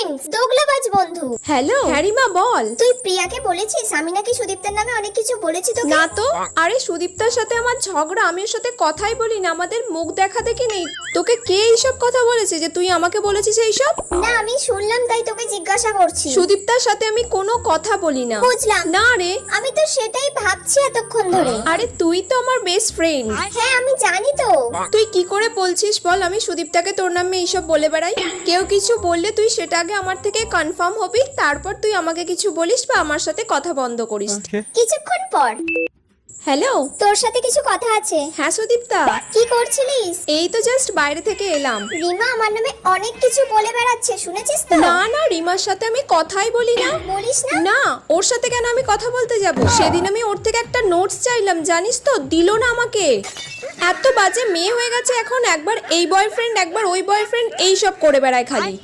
Friends, দোগলাবাজ বন্ধু। Hello হ্যারিমা বল। তুই প্রিয়াকে বলেছিস আমি নাকি সুদীপ্তার নামে অনেক কিছু বলেছি তোকে? না তো। আরে সুদীপ্তার সাথে আমার ঝগড়া, আমি ওর সাথে কথাই বলি না, আমাদের মুখ দেখা দেখি নেই। তোকে কে এইসব কথা বলেছে যে তুই আমাকে বলেছিস এইসব? না, আমি শুনলাম তাই তোকে জিজ্ঞাসা করছি। সুদীপ্তার সাথে আমি কোনো কথা বলি না। বুঝলাম। না রে। আমি তো সেটাই ভাবছি এতক্ষণ ধরে। আরে তুই তো আমার বেস্ট ফ্রেন্ড। হ্যাঁ আমি জানি তো। তুই কি করে বলছিস বল আমি সুদীপ্তাকে তোর নামে এইসব বলে বেড়াই? কেউ কিছু বললে তুই সেটা আগে আমার থেকে কনফার্ম হবি, তারপর তুই আমাকে কিছু বলিস বা আমার সাথে কথা বন্ধ করিস। কিছুক্ষণ পর। হ্যালো। তোর সাথে কিছু কথা আছে। হ্যাঁ সুদীপ্তা। কি করছিলিস? এই তো জাস্ট বাইরে থেকে এলাম। রিমা আমার নামে অনেক কিছু বলে বেড়াচ্ছে, শুনেছিস তো? না না, রিমার সাথে আমি কথাই বলি না। বলিস না? না, ওর সাথে কেন আমি কথা বলতে যাব? সেদিন আমি ওর থেকে একটা নোটস চাইলাম, জানিস তো, দিল না আমাকে। এত বাজে মেয়ে হয়ে গেছে এখন, একবার এই বয়ফ্রেন্ড একবার ওই বয়ফ্রেন্ড, এই সব করে বেড়ায় খালি।